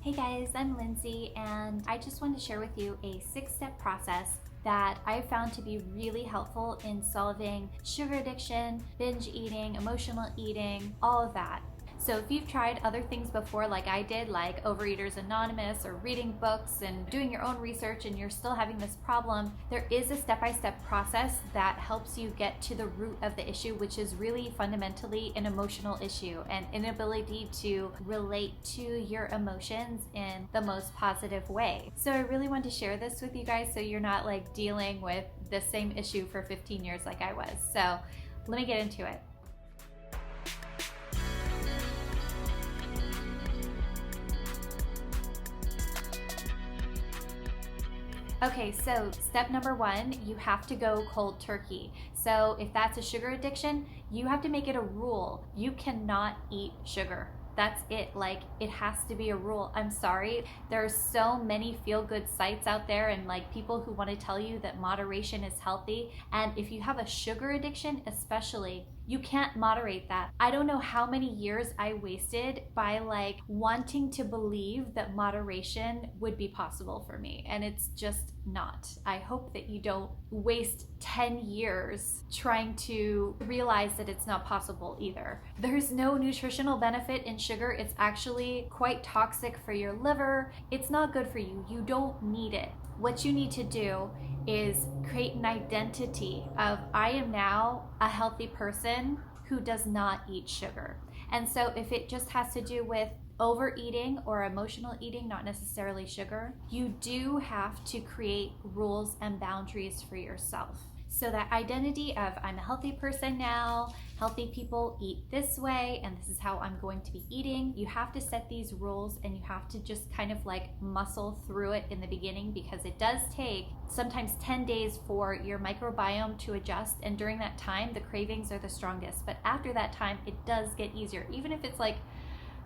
Hey guys, I'm Lindsay, and I just wanted to share with you a 6-step process that I found to be really helpful in solving sugar addiction, binge eating, emotional eating, all of that. So if you've tried other things before like I did, like Overeaters Anonymous or reading books and doing your own research, and you're still having this problem, there is a step-by-step process that helps you get to the root of the issue, which is really fundamentally an emotional issue, an inability to relate to your emotions in the most positive way. So I really want to share this with you guys so you're not like dealing with the same issue for 15 years like I was. So let me get into it. Okay, so step number 1, you have to go cold turkey. So if that's a sugar addiction, you have to make it a rule. You cannot eat sugar. That's it. Like, it has to be a rule. I'm sorry. There are so many feel-good sites out there and like people who want to tell you that moderation is healthy. And if you have a sugar addiction, especially, you can't moderate that. I don't know how many years I wasted by like wanting to believe that moderation would be possible for me, and it's just not. I hope that you don't waste 10 years trying to realize that it's not possible either. There's no nutritional benefit in sugar. It's actually quite toxic for your liver. It's not good for you. You don't need it. What you need to do is create an identity of, I am now a healthy person who does not eat sugar. And so if it just has to do with overeating or emotional eating, not necessarily sugar, you do have to create rules and boundaries for yourself. So that identity of, I'm a healthy person now, healthy people eat this way, and this is how I'm going to be eating. You have to set these rules, and you have to just kind of like muscle through it in the beginning, because it does take sometimes 10 days for your microbiome to adjust. And during that time, the cravings are the strongest. But after that time, it does get easier. Even if it's like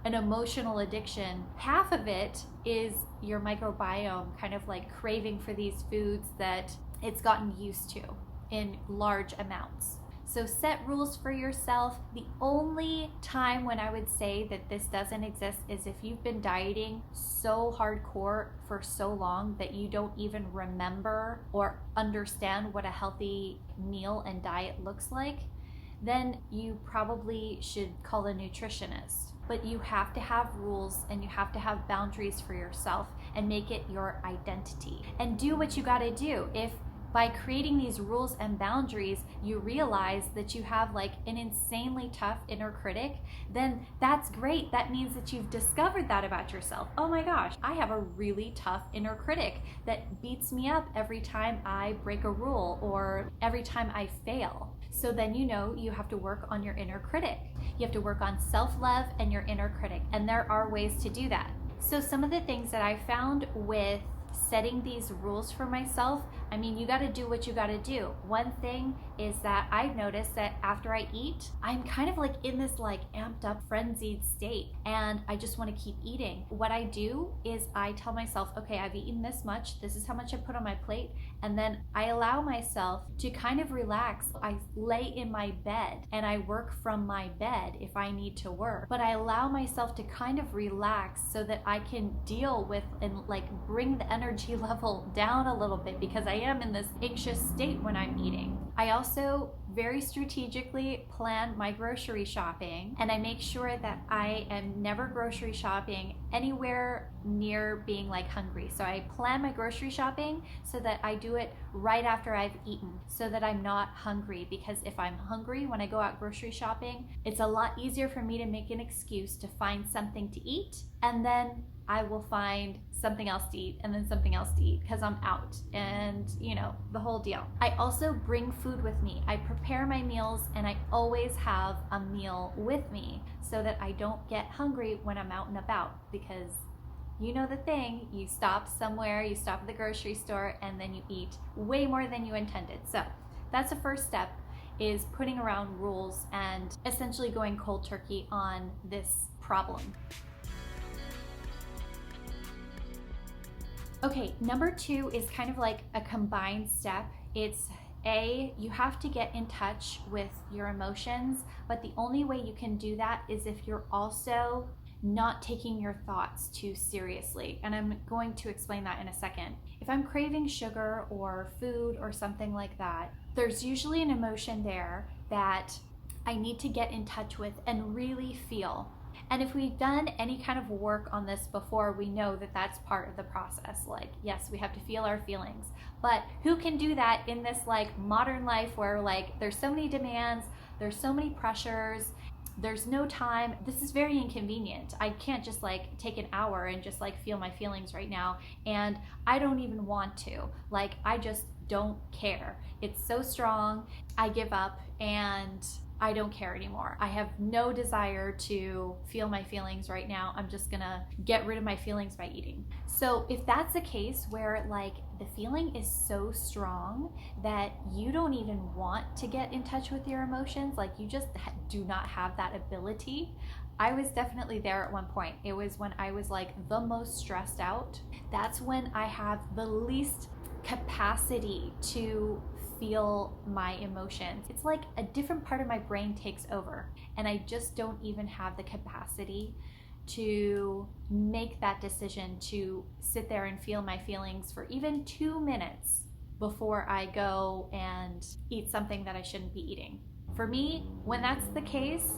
an emotional addiction, half of it is your microbiome kind of like craving for these foods that it's gotten used to in large amounts. So set rules for yourself. The only time when I would say that this doesn't exist is if you've been dieting so hardcore for so long that you don't even remember or understand what a healthy meal and diet looks like. Then you probably should call a nutritionist. But you have to have rules, and you have to have boundaries for yourself and make it your identity. And do what you gotta do. If by creating these rules and boundaries, you realize that you have like an insanely tough inner critic, then that's great. That means that you've discovered that about yourself. Oh my gosh, I have a really tough inner critic that beats me up every time I break a rule or every time I fail. So then you know you have to work on your inner critic. You have to work on self-love and your inner critic, and there are ways to do that. So some of the things that I found with setting these rules for myself, I mean, you got to do what you got to do. One thing is that I've noticed that after I eat, I'm kind of like in this like amped up frenzied state, and I just want to keep eating. What I do is I tell myself, okay, I've eaten this much, this is how much I put on my plate, and then I allow myself to kind of relax. I lay in my bed and I work from my bed if I need to work, but I allow myself to kind of relax so that I can deal with and like bring the energy level down a little bit, because I am in this anxious state when I'm eating. I also very strategically plan my grocery shopping, and I make sure that I am never grocery shopping anywhere near being like hungry. So I plan my grocery shopping so that I do it right after I've eaten, so that I'm not hungry, because if I'm hungry when I go out grocery shopping, it's a lot easier for me to make an excuse to find something to eat, and then I will find something else to eat and then something else to eat because I'm out, and you know, the whole deal. I also bring food with me. I prepare my meals, and I always have a meal with me so that I don't get hungry when I'm out and about, because you know the thing, you stop somewhere, you stop at the grocery store, and then you eat way more than you intended. So that's the first step, is putting around rules and essentially going cold turkey on this problem. Okay, number 2 is kind of like a combined step. It's you have to get in touch with your emotions, but the only way you can do that is if you're also not taking your thoughts too seriously. And I'm going to explain that in a second. If I'm craving sugar or food or something like that, there's usually an emotion there that I need to get in touch with and really feel. And if we've done any kind of work on this before, we know that that's part of the process. Like, yes, we have to feel our feelings, but who can do that in this like modern life where like there's so many demands, there's so many pressures, there's no time. This is very inconvenient. I can't just like take an hour and just like feel my feelings right now. And I don't even want to. Like, I just don't care. It's so strong. I give up and I don't care anymore. I have no desire to feel my feelings right now. I'm just gonna get rid of my feelings by eating. So if that's the case where like the feeling is so strong that you don't even want to get in touch with your emotions, like you just do not have that ability. I was definitely there at one point. It was when I was like the most stressed out. That's when I have the least capacity to feel my emotions. It's like a different part of my brain takes over, and I just don't even have the capacity to make that decision to sit there and feel my feelings for even 2 minutes before I go and eat something that I shouldn't be eating. For me, when that's the case,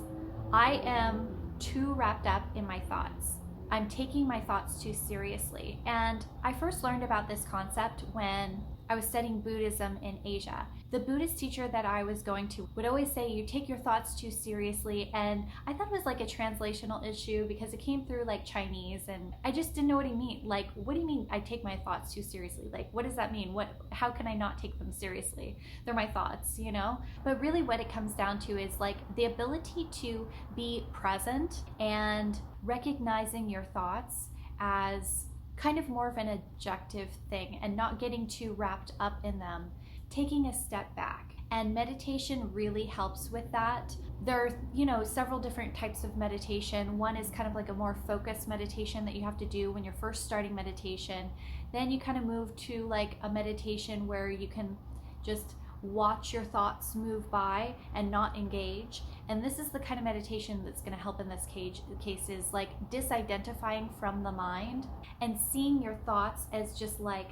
I am too wrapped up in my thoughts. I'm taking my thoughts too seriously. And I first learned about this concept when I was studying Buddhism in Asia. The Buddhist teacher that I was going to would always say, you take your thoughts too seriously. And I thought it was like a translational issue because it came through like Chinese, and I just didn't know what he meant. Like, what do you mean I take my thoughts too seriously? Like, what does that mean? How can I not take them seriously? They're my thoughts, you know? But really what it comes down to is like the ability to be present and recognizing your thoughts as kind of more of an objective thing and not getting too wrapped up in them, taking a step back. And meditation really helps with that. There are, several different types of meditation. One is kind of like a more focused meditation that you have to do when you're first starting meditation. Then you kind of move to like a meditation where you can just watch your thoughts move by and not engage. And this is the kind of meditation that's going to help in this case is like disidentifying from the mind and seeing your thoughts as just like,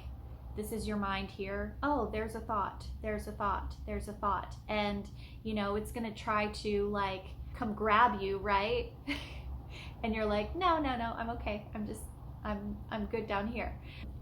this is your mind here. Oh, there's a thought, there's a thought, there's a thought. And, it's going to try to like come grab you, right? And you're like, no, I'm okay. I'm good down here.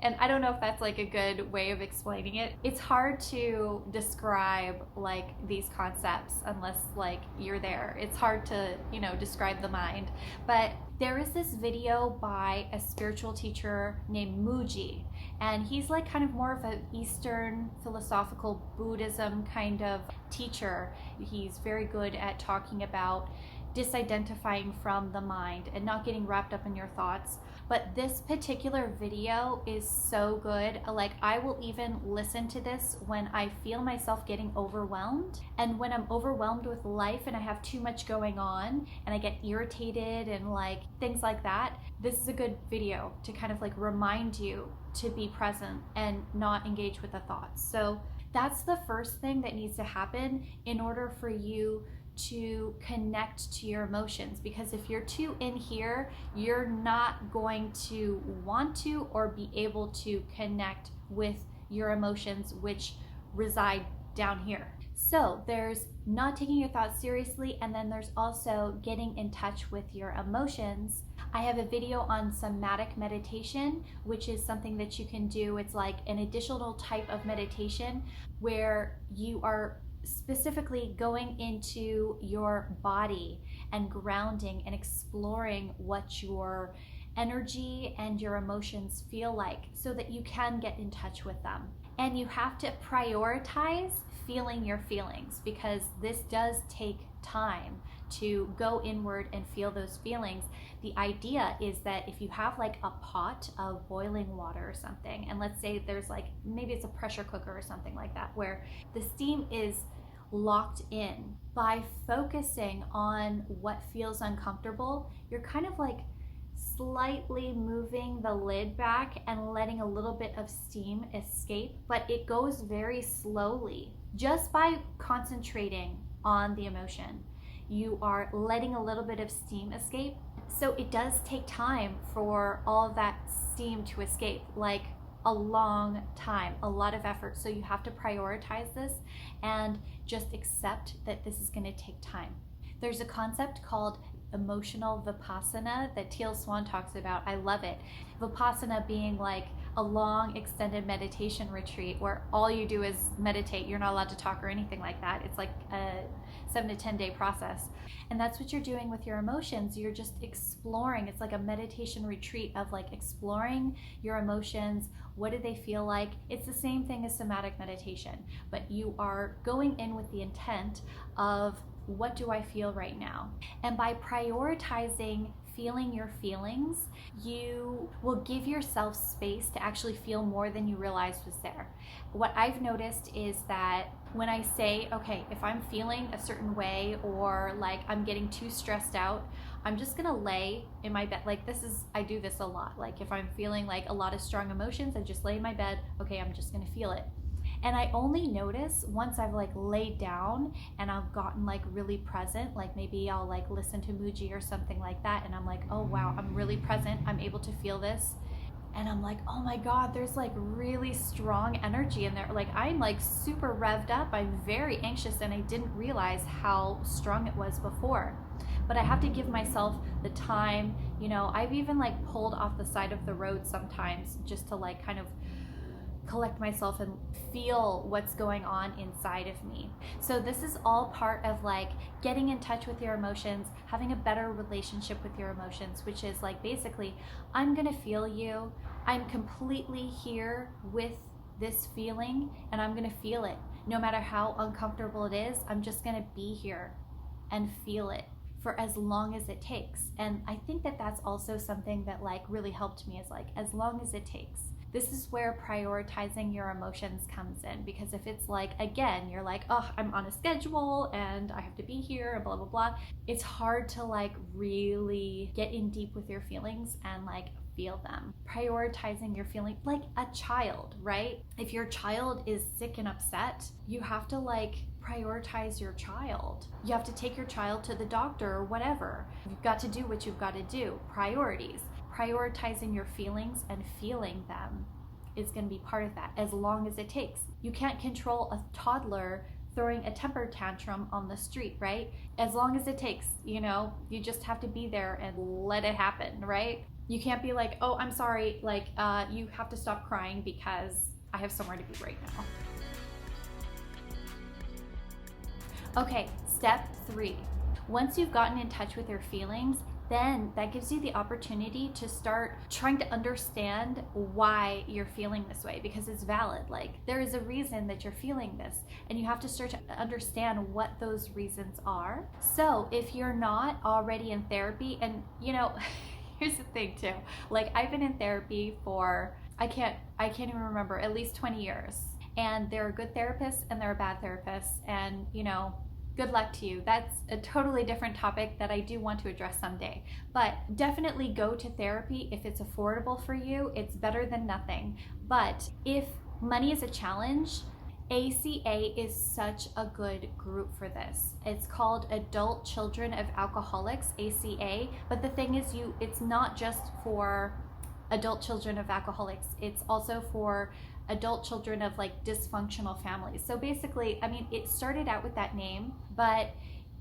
And I don't know if that's like a good way of explaining it. It's hard to describe like these concepts unless like you're there. It's hard to, describe the mind. But there is this video by a spiritual teacher named Muji, and he's like kind of more of an Eastern philosophical Buddhism kind of teacher. He's very good at talking about disidentifying from the mind and not getting wrapped up in your thoughts. But this particular video is so good. Like, I will even listen to this when I feel myself getting overwhelmed, and when I'm overwhelmed with life and I have too much going on and I get irritated and like things like that. This is a good video to kind of like remind you to be present and not engage with the thoughts. So that's the first thing that needs to happen in order for you to connect to your emotions, because if you're too in here, you're not going to want to or be able to connect with your emotions, which reside down here. So there's not taking your thoughts seriously, and then there's also getting in touch with your emotions. I have a video on somatic meditation, which is something that you can do. It's like an additional type of meditation where you are specifically going into your body and grounding and exploring what your energy and your emotions feel like so that you can get in touch with them. And you have to prioritize feeling your feelings, because this does take time to go inward and feel those feelings. The idea is that if you have like a pot of boiling water or something, and let's say there's like, maybe it's a pressure cooker or something like that, where the steam is locked in, by focusing on what feels uncomfortable, you're kind of like slightly moving the lid back and letting a little bit of steam escape, but it goes very slowly. Just by concentrating on the emotion, you are letting a little bit of steam escape. So it does take time for all of that steam to escape, like a long time, a lot of effort. So you have to prioritize this and just accept that this is going to take time. There's a concept called emotional vipassana that Teal Swan talks about. I love it. Vipassana being like a long extended meditation retreat where all you do is meditate. You're not allowed to talk or anything like that. It's like a 7 to 10 day process. And that's what you're doing with your emotions. You're just exploring. It's like a meditation retreat of like exploring your emotions. What do they feel like? It's the same thing as somatic meditation, but you are going in with the intent of, what do I feel right now? And by prioritizing feeling your feelings, you will give yourself space to actually feel more than you realized was there. What I've noticed is that when I say, okay, if I'm feeling a certain way or like I'm getting too stressed out, I'm just gonna lay in my bed. Like I do this a lot. Like if I'm feeling like a lot of strong emotions, I just lay in my bed. Okay, I'm just gonna feel it. And I only notice once I've like laid down and I've gotten like really present, like maybe I'll like listen to Muji or something like that. And I'm like, oh wow, I'm really present. I'm able to feel this. And I'm like, oh my God, there's like really strong energy in there. Like I'm like super revved up. I'm very anxious and I didn't realize how strong it was before. But I have to give myself the time. I've even like pulled off the side of the road sometimes just to like kind of collect myself and feel what's going on inside of me. So this is all part of like getting in touch with your emotions, having a better relationship with your emotions, which is like basically, I'm gonna feel you. I'm completely here with this feeling and I'm gonna feel it. No matter how uncomfortable it is, I'm just gonna be here and feel it for as long as it takes. And I think that that's also something that like really helped me, is like, as long as it takes. This is where prioritizing your emotions comes in, because if it's like, again, you're like, oh, I'm on a schedule and I have to be here and blah, blah, blah. It's hard to like really get in deep with your feelings and like feel them. Prioritizing your feeling like a child, right? If your child is sick and upset, you have to like prioritize your child. You have to take your child to the doctor or whatever. You've got to do what you've got to do. Priorities. Prioritizing your feelings and feeling them is going to be part of that, as long as it takes. You can't control a toddler throwing a temper tantrum on the street, right? As long as it takes, you just have to be there and let it happen, right? You can't be like, oh, I'm sorry, like you have to stop crying because I have somewhere to be right now. Okay, step 3. Once you've gotten in touch with your feelings, then that gives you the opportunity to start trying to understand why you're feeling this way, because it's valid. Like there is a reason that you're feeling this, and you have to start to understand what those reasons are. So if you're not already in therapy, and here's the thing too, like I've been in therapy for, I can't even remember, at least 20 years. And there are good therapists and there are bad therapists, and good luck to you. That's a totally different topic that I do want to address someday. But definitely go to therapy if it's affordable for you. It's better than nothing. But if money is a challenge, ACA is such a good group for this. It's called Adult Children of Alcoholics, ACA. But the thing is, it's not just for adult children of alcoholics. It's also for adult children of like dysfunctional families. So basically, it started out with that name, but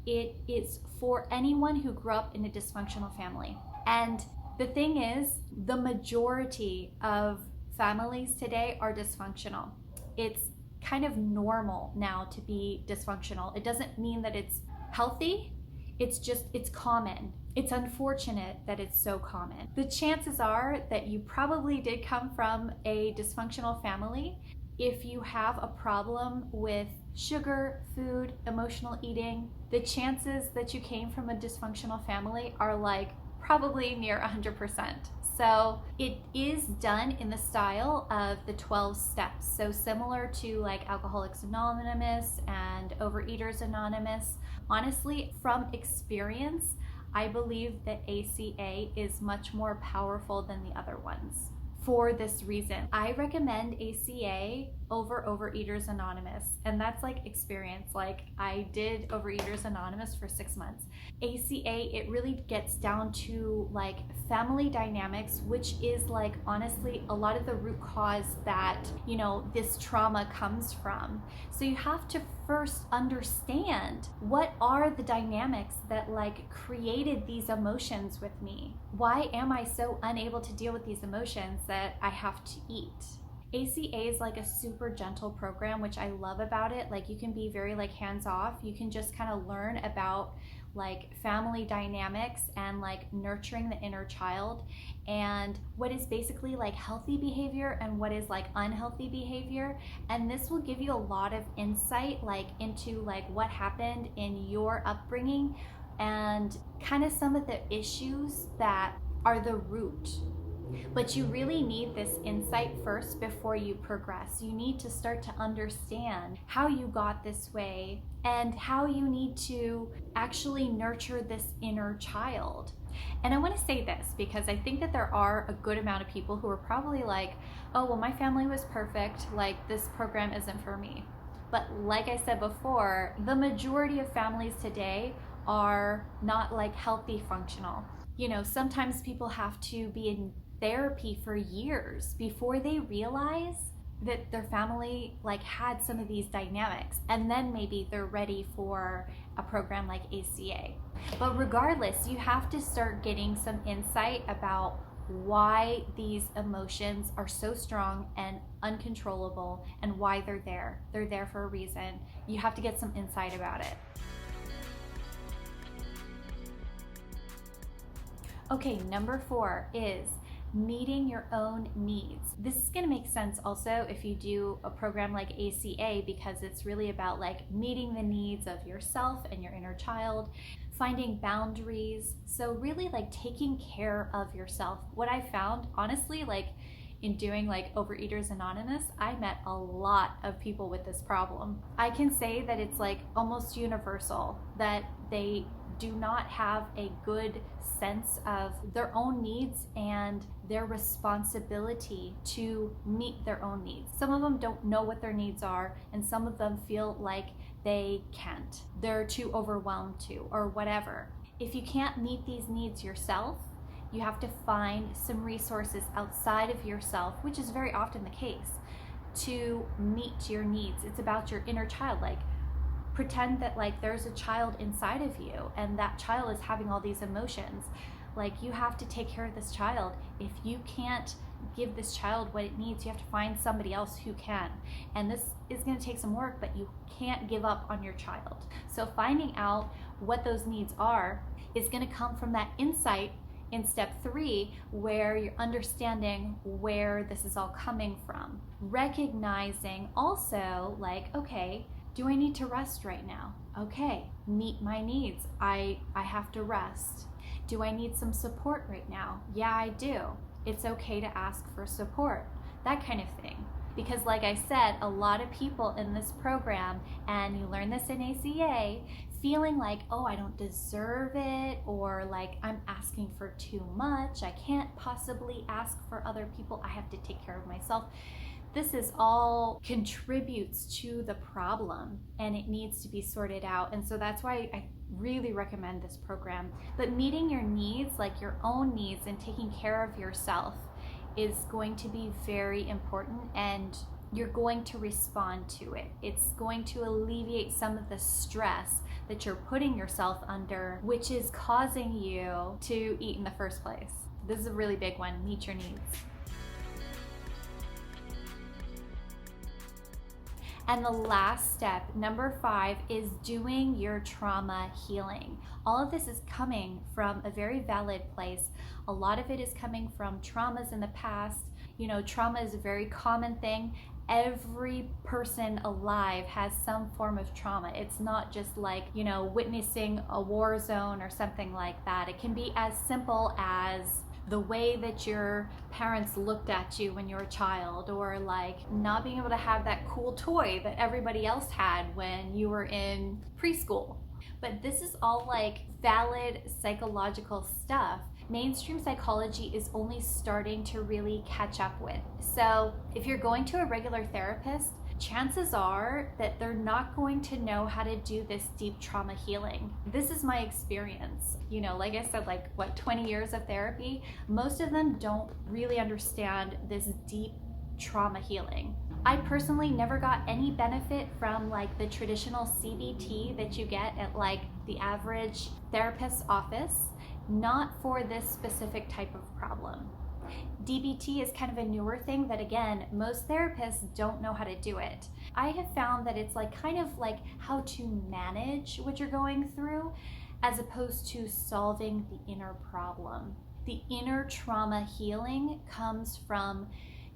it is for anyone who grew up in a dysfunctional family. And the thing is, the majority of families today are dysfunctional. It's kind of normal now to be dysfunctional. It doesn't mean that it's healthy. It's common. It's unfortunate that it's so common. The chances are that you probably did come from a dysfunctional family. If you have a problem with sugar, food, emotional eating, the chances that you came from a dysfunctional family are like probably near 100%. So it is done in the style of the 12 steps. So similar to like Alcoholics Anonymous and Overeaters Anonymous. Honestly, from experience, I believe that ACA is much more powerful than the other ones for this reason. I recommend ACA over Overeaters Anonymous, and that's like experience. Like I did Overeaters Anonymous for 6 months. ACA, it really gets down to like family dynamics, which is like honestly a lot of the root cause that, you know, this trauma comes from. So you have to first understand what are the dynamics that like created these emotions with me. Why am I so unable to deal with these emotions that I have to eat? ACA is like a super gentle program, which I love about it. Like you can be very like hands off. You can just kind of learn about like family dynamics and like nurturing the inner child and what is basically like healthy behavior and what is like unhealthy behavior. And this will give you a lot of insight like into like what happened in your upbringing and kind of some of the issues that are the root. But you really need this insight first before you progress. You need to start to understand how you got this way and how you need to actually nurture this inner child. And I want to say this because I think that there are a good amount of people who are probably like, oh, well, my family was perfect. Like, this program isn't for me. But like I said before, the majority of families today are not like healthy, functional. You know, sometimes people have to be in therapy for years before they realize that their family like had some of these dynamics, and then maybe they're ready for a program like ACA. But regardless, you have to start getting some insight about why these emotions are so strong and uncontrollable and why they're there. They're there for a reason. You have to get some insight about it. Okay, number 4 is meeting your own needs. This is going to make sense also if you do a program like ACA, because it's really about like meeting the needs of yourself and your inner child, finding boundaries. So really like taking care of yourself. What I found, honestly, like in doing like Overeaters Anonymous, I met a lot of people with this problem. I can say that it's like almost universal that they do not have a good sense of their own needs and their responsibility to meet their own needs. Some of them don't know what their needs are, and some of them feel like they can't. They're too overwhelmed to, or whatever. If you can't meet these needs yourself, you have to find some resources outside of yourself, which is very often the case, to meet your needs. It's about your inner child. Like, pretend that like there's a child inside of you and that child is having all these emotions. Like, you have to take care of this child. If you can't give this child what it needs, you have to find somebody else who can. And this is going to take some work, but you can't give up on your child. So finding out what those needs are is going to come from that insight in step 3, where you're understanding where this is all coming from. Recognizing also like, okay, do I need to rest right now? Okay, meet my needs. I have to rest. Do I need some support right now? Yeah, I do. It's okay to ask for support. That kind of thing. Because like I said, a lot of people in this program, and you learn this in ACA, feeling like, oh, I don't deserve it, or like I'm asking for too much. I can't possibly ask for other people. I have to take care of myself. This is all contributes to the problem, and it needs to be sorted out. And so that's why I really recommend this program. But meeting your needs, like your own needs, and taking care of yourself is going to be very important, and you're going to respond to it. It's going to alleviate some of the stress that you're putting yourself under, which is causing you to eat in the first place. This is a really big one. Meet your needs. And the last step, number 5, is doing your trauma healing. All of this is coming from a very valid place. A lot of it is coming from traumas in the past. You know, trauma is a very common thing. Every person alive has some form of trauma. It's not just like, you know, witnessing a war zone or something like that. It can be as simple as the way that your parents looked at you when you were a child, or like not being able to have that cool toy that everybody else had when you were in preschool. But this is all like valid psychological stuff. Mainstream psychology is only starting to really catch up with. So if you're going to a regular therapist, chances are that they're not going to know how to do this deep trauma healing. This is my experience. You know, like I said, 20 years of therapy, most of them don't really understand this deep trauma healing. I personally never got any benefit from the traditional CBT that you get at the average therapist's office, not for this specific type of problem. DBT is kind of a newer thing that, again, most therapists don't know how to do it. I have found that it's kind of how to manage what you're going through as opposed to solving the inner problem. The inner trauma healing comes from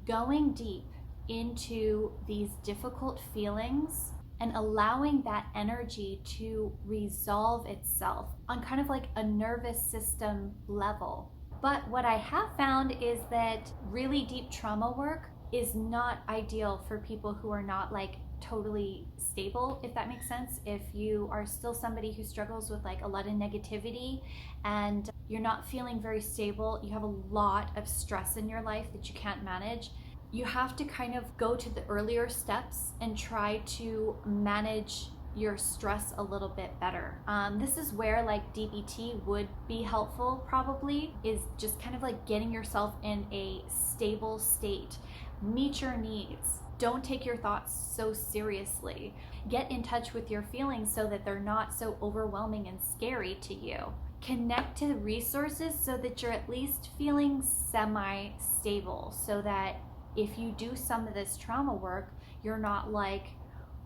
going deep into these difficult feelings and allowing that energy to resolve itself on kind of a nervous system level. But what I have found is that really deep trauma work is not ideal for people who are not totally stable, if that makes sense. If you are still somebody who struggles with a lot of negativity and you're not feeling very stable, you have a lot of stress in your life that you can't manage, you have to kind of go to the earlier steps and try to manage your stress a little bit better. This is where DBT would be helpful, probably, is just kind of getting yourself in a stable state. Meet your needs. Don't take your thoughts so seriously. Get in touch with your feelings so that they're not so overwhelming and scary to you. Connect to the resources so that you're at least feeling semi-stable, so that if you do some of this trauma work, you're not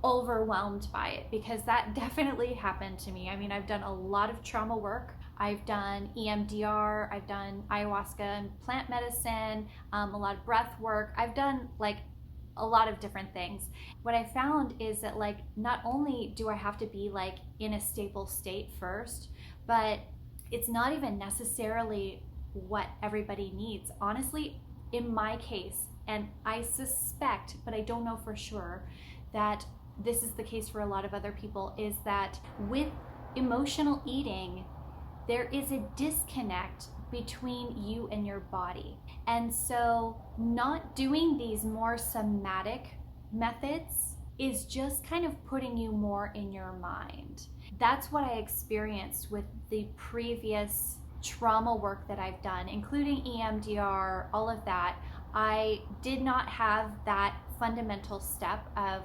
overwhelmed by it, because that definitely happened to me. I mean, I've done a lot of trauma work. I've done EMDR, I've done ayahuasca and plant medicine, a lot of breath work. I've done a lot of different things. What I found is that not only do I have to be in a stable state first, but it's not even necessarily what everybody needs. Honestly, in my case, and I suspect, but I don't know for sure, that this is the case for a lot of other people, is that with emotional eating, there is a disconnect between you and your body. And so not doing these more somatic methods is just kind of putting you more in your mind. That's what I experienced with the previous trauma work that I've done, including EMDR, all of that. I did not have that fundamental step of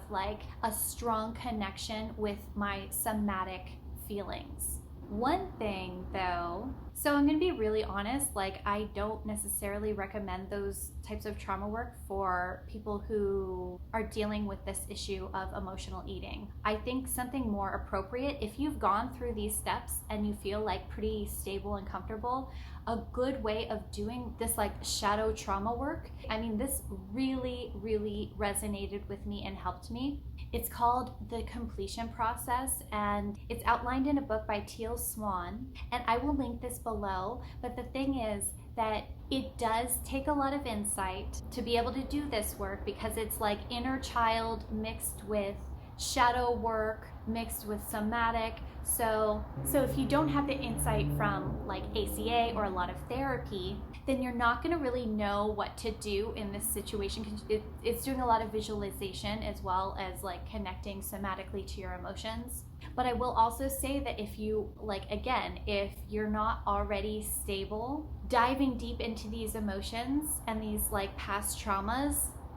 a strong connection with my somatic feelings. One thing though, so I'm going to be really honest, I don't necessarily recommend those types of trauma work for people who are dealing with this issue of emotional eating. I think something more appropriate, if you've gone through these steps and you feel pretty stable and comfortable, a good way of doing this shadow trauma work, I mean, this really, really resonated with me and helped me. It's called The Completion Process, and it's outlined in a book by Teal Swan, and I will link this below. But the thing is that it does take a lot of insight to be able to do this work, because it's inner child mixed with shadow work mixed with somatic. So if you don't have the insight from ACA or a lot of therapy, then you're not going to really know what to do in this situation, because it's doing a lot of visualization as well as connecting somatically to your emotions. But I will also say that if you again, if you're not already stable, diving deep into these emotions and these past traumas,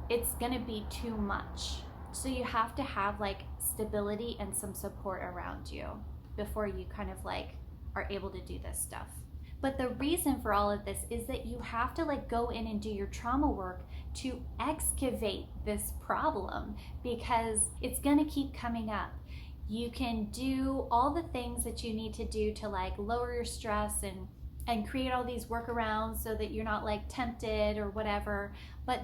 it's going to be too much. So you have to have stability and some support around you before you kind of are able to do this stuff. But the reason for all of this is that you have to go in and do your trauma work to excavate this problem, because it's going to keep coming up. You can do all the things that you need to do to lower your stress and create all these workarounds so that you're not tempted or whatever, but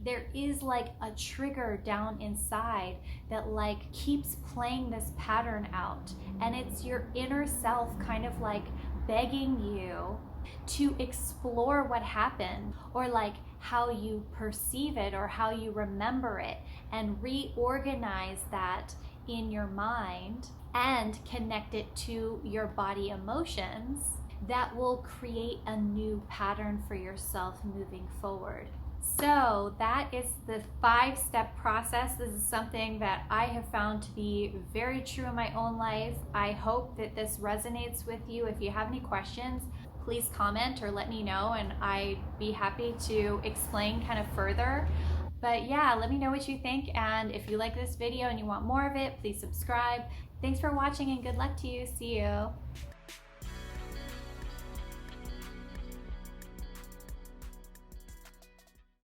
there is a trigger down inside that keeps playing this pattern out, and it's your inner self kind of begging you to explore what happened, or how you perceive it or how you remember it, and reorganize that in your mind and connect it to your body emotions that will create a new pattern for yourself moving forward. So that is the 5-step process. This is something that I have found to be very true in my own life. I hope that this resonates with you. If you have any questions, please comment or let me know, and I'd be happy to explain kind of further. But yeah, let me know what you think, and if you like this video and you want more of it, please subscribe. Thanks for watching and good luck to you. See you.